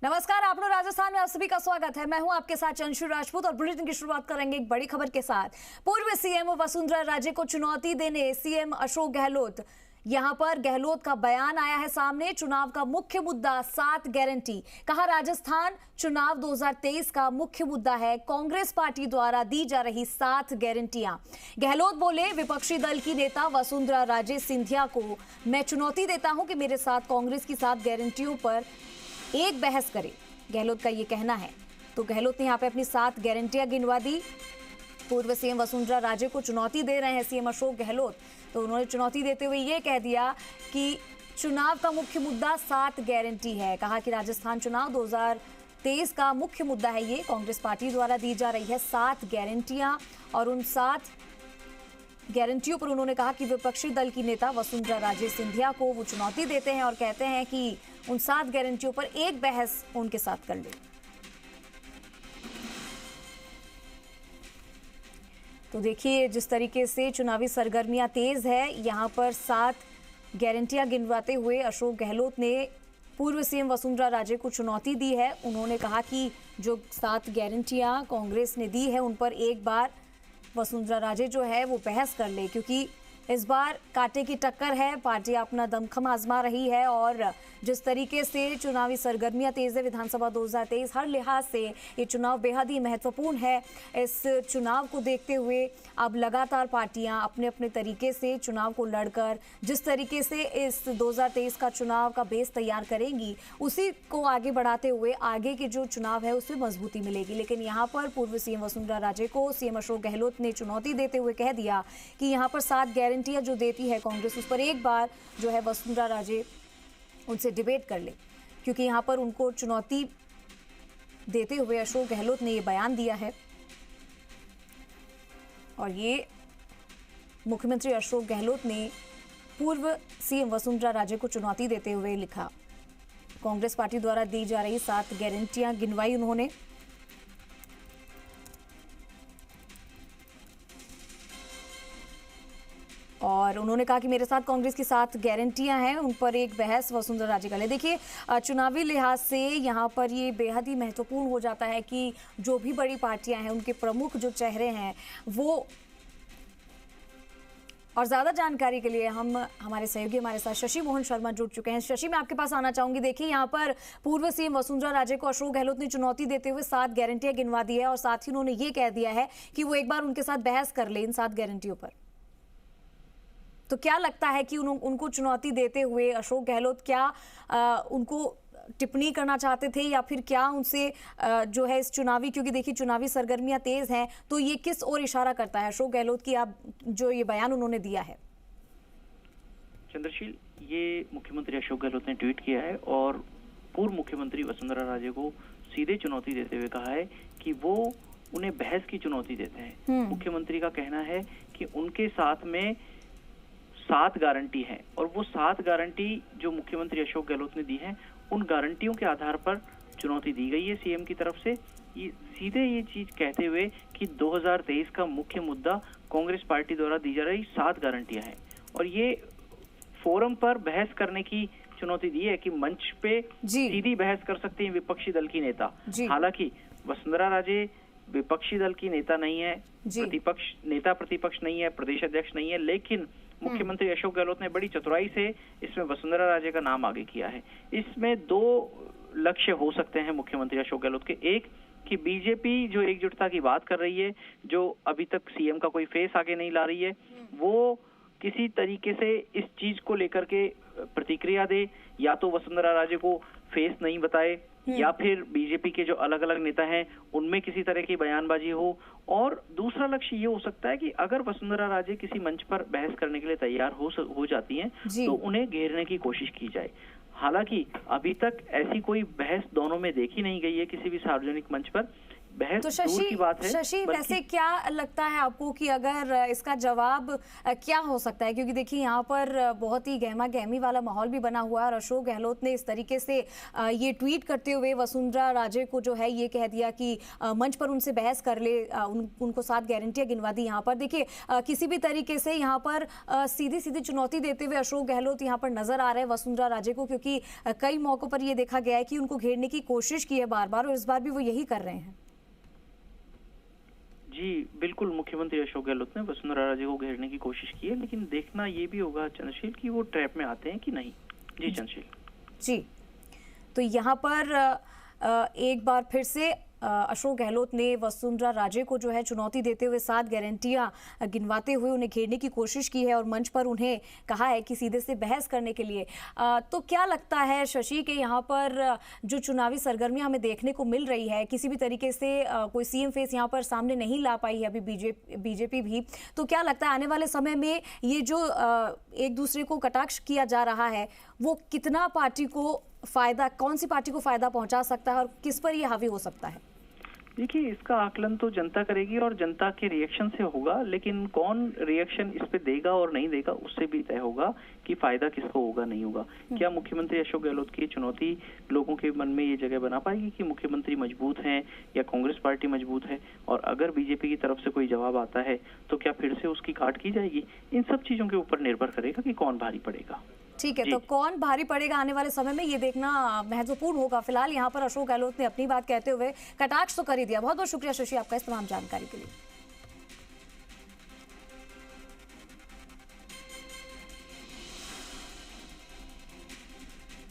नमस्कार, आपनो राजस्थान में आप सभी का स्वागत है। मैं हूं आपके साथ चंचू राजपूत और बुलेटिन की शुरुआत करेंगे एक बड़ी खबर के साथ। पूर्व सीएम वसुंधरा राजे को चुनौती देने सीएम अशोक गहलोत, यहां पर गहलोत का बयान आया है सामने। चुनाव का मुख्य मुद्दा 7 गारंटी, कहा राजस्थान चुनाव 2023 का मुख्य मुद्दा है कांग्रेस पार्टी द्वारा दी जा रही 7 गारंटियां। गहलोत बोले, विपक्षी दल की नेता वसुंधरा राजे सिंधिया को मैं चुनौती देता हूं कि मेरे साथ कांग्रेस की 7 गारंटियों पर एक बहस करे, गहलोत का ये कहना है। तो गहलोत ने यहाँ पे अपनी 7 गारंटियां गिनवा दी। पूर्व सीएम वसुंधरा राजे को चुनौती दे रहे हैं सीएम अशोक गहलोत। तो उन्होंने चुनौती देते हुए ये कह दिया कि चुनाव का मुख्य मुद्दा 7 गारंटी है। कहा कि राजस्थान चुनाव 2023 का मुख्य मुद्दा है ये, कांग्रेस पार्टी द्वारा दी जा रही है 7 गारंटियां। और उन 7 गारंटियों पर उन्होंने कहा कि विपक्षी दल की नेता वसुंधरा राजे सिंधिया को वो चुनौती देते हैं और कहते हैं कि उन 7 गारंटियों पर एक बहस उनके साथ कर ले। तो देखिए जिस तरीके से चुनावी सरगर्मियां तेज है, यहां पर 7 गारंटियां गिनवाते हुए अशोक गहलोत ने पूर्व सीएम वसुंधरा राजे को चुनौती दी है। उन्होंने कहा कि जो 7 गारंटियां कांग्रेस ने दी है उन पर एक बार वसुंधरा राजे जो है वो बहस कर ले, क्योंकि इस बार कांटे की टक्कर है। पार्टी अपना दमखम आजमा रही है और जिस तरीके से चुनावी सरगर्मियां तेज है विधानसभा 2023, हर लिहाज से ये चुनाव बेहद ही महत्वपूर्ण है। इस चुनाव को देखते हुए अब लगातार पार्टियां अपने अपने तरीके से चुनाव को लड़कर जिस तरीके से इस 2023 का चुनाव का बेस तैयार करेंगी, उसी को आगे बढ़ाते हुए आगे के जो चुनाव है उसमें मजबूती मिलेगी। लेकिन यहाँ पर पूर्व सीएम वसुंधरा राजे को सीएम अशोक गहलोत ने चुनौती देते हुए कह दिया कि यहाँ पर 7 गारंटियां जो देती है कांग्रेस, उस पर एक बार जो है वसुंधरा राजे उनसे डिबेट कर ले, क्योंकि यहाँ पर उनको चुनौती देते हुए अशोक गहलोत ने ये बयान दिया है। और ये मुख्यमंत्री अशोक गहलोत ने पूर्व सीएम वसुंधरा राजे को चुनौती देते हुए लिखा। कांग्रेस पार्टी द्वारा दी जा रही 7 गारंटियां गिनवाई उन्होंने। और उन्होंने कहा कि मेरे साथ कांग्रेस की 7 गारंटियां हैं, उन पर एक बहस वसुंधरा राजे का ले। देखिए चुनावी लिहाज से यहाँ पर ये बेहद ही महत्वपूर्ण हो जाता है कि जो भी बड़ी पार्टियां हैं उनके प्रमुख जो चेहरे हैं वो, और ज्यादा जानकारी के लिए हम हमारे सहयोगी हमारे साथ शशि मोहन शर्मा जुड़ चुके हैं। शशि, मैं आपके पास आना चाहूंगी। देखिए यहाँ पर पूर्व सीएम वसुंधरा राजे को अशोक गहलोत ने चुनौती देते हुए 7 गारंटियां गिनवा दी है और साथ ही उन्होंने ये कह दिया है कि वो एक बार उनके साथ बहस कर ले इन 7 गारंटियों पर। तो क्या लगता है कि उनको चुनौती देते हुए अशोक गहलोत क्या उनको टिप्पणी करना चाहते थे, या फिर क्या उनसे जो है इस चुनावी, क्योंकि देखिए चुनावी सरगर्मियां तेज हैं, तो ये किस ओर इशारा करता है अशोक गहलोत की आप जो ये बयान उन्होंने दिया है? चंद्रशील, ये मुख्यमंत्री अशोक गहलोत ने ट्वीट किया है और पूर्व मुख्यमंत्री वसुंधरा राजे को सीधे चुनौती देते हुए कहा है कि वो उन्हें बहस की चुनौती देते हैं। मुख्यमंत्री का कहना है कि उनके साथ में 7 गारंटी है और वो 7 गारंटी जो मुख्यमंत्री अशोक गहलोत ने दी है, उन गारंटियों के आधार पर चुनौती दी गई है सीएम की तरफ से। ये सीधे ये चीज कहते हुए कि 2023 का मुख्य मुद्दा कांग्रेस पार्टी द्वारा दी जा रही 7 गारंटियां हैं और ये फोरम पर बहस करने की चुनौती दी है कि मंच पे सीधी बहस कर सकते हैं विपक्षी दल की नेता। हालांकि वसुंधरा राजे विपक्षी दल की नेता नहीं है, प्रतिपक्ष नहीं है, प्रदेश अध्यक्ष नहीं है, लेकिन मुख्यमंत्री अशोक गहलोत ने बड़ी चतुराई से इसमें वसुंधरा राजे का नाम आगे किया है। इसमें 2 लक्ष्य हो सकते हैं मुख्यमंत्री अशोक गहलोत के। एक कि बीजेपी जो एकजुटता की बात कर रही है, जो अभी तक सीएम का कोई फेस आगे नहीं ला रही है, वो किसी तरीके से इस चीज को लेकर के प्रतिक्रिया दे, या तो वसुंधरा राजे को फेस नहीं बताए, या फिर बीजेपी के जो अलग अलग नेता हैं उनमें किसी तरह की बयानबाजी हो। और दूसरा लक्ष्य ये हो सकता है कि अगर वसुंधरा राजे किसी मंच पर बहस करने के लिए तैयार हो जाती हैं तो उन्हें घेरने की कोशिश की जाए। हालांकि अभी तक ऐसी कोई बहस दोनों में देखी नहीं गई है किसी भी सार्वजनिक मंच पर। बहस तो दूर की बात है। शशि वैसे क्या लगता है आपको कि अगर इसका जवाब क्या हो सकता है, क्योंकि देखिए यहाँ पर बहुत ही गहमा गहमी वाला माहौल भी बना हुआ है और अशोक गहलोत ने इस तरीके से ये ट्वीट करते हुए वसुंधरा राजे को जो है ये कह दिया कि मंच पर उनसे बहस कर ले, उनको 7 गारंटियां गिनवा दी। यहाँ पर देखिए किसी भी तरीके से यहाँ पर सीधी सीधी चुनौती देते हुए अशोक गहलोत यहाँ पर नजर आ रहे हैं वसुंधरा राजे को, क्योंकि कई मौकों पर ये देखा गया है कि उनको घेरने की कोशिश की है बार बार, और इस बार भी वो यही कर रहे हैं। जी बिल्कुल, मुख्यमंत्री अशोक गहलोत ने वसुंधरा राजे को घेरने की कोशिश की है, लेकिन देखना ये भी होगा चंद्रशील कि वो ट्रैप में आते हैं कि नहीं। जी चंद्रशील जी, तो यहाँ पर एक बार फिर से अशोक गहलोत ने वसुंधरा राजे को जो है चुनौती देते हुए 7 गारंटियां गिनवाते हुए उन्हें घेरने की कोशिश की है और मंच पर उन्हें कहा है कि सीधे से बहस करने के लिए। तो क्या लगता है शशि के यहाँ पर जो चुनावी सरगर्मियां हमें देखने को मिल रही है, किसी भी तरीके से कोई सीएम फेस यहाँ पर सामने नहीं ला पाई है अभी बीजेपी भी, तो क्या लगता है आने वाले समय में ये जो एक दूसरे को कटाक्ष किया जा रहा है वो कितना पार्टी को फायदा, कौन सी पार्टी को फायदा पहुंचा सकता है और किस पर ये हावी हो सकता है? देखिए, इसका आकलन तो जनता करेगी और जनता के रिएक्शन से होगा, लेकिन कौन रिएक्शन इस पे देगा और नहीं देगा उससे भी तय होगा कि फायदा किसको होगा नहीं होगा। क्या मुख्यमंत्री अशोक गहलोत की चुनौती लोगों के मन में ये जगह बना पाएगी कि मुख्यमंत्री मजबूत हैं या कांग्रेस पार्टी मजबूत है, और अगर बीजेपी की तरफ से कोई जवाब आता है तो क्या फिर से उसकी काट की जाएगी? इन सब चीजों के ऊपर निर्भर करेगा कि कौन भारी पड़ेगा। ठीक है, तो कौन भारी पड़ेगा आने वाले समय में ये देखना महत्वपूर्ण होगा। फिलहाल यहाँ पर अशोक गहलोत ने अपनी बात कहते हुए कटाक्ष तो कर ही दिया। बहुत बहुत शुक्रिया शशि आपका इस तमाम जानकारी के लिए।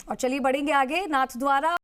और चलिए बढ़ेंगे आगे। नाथद्वारा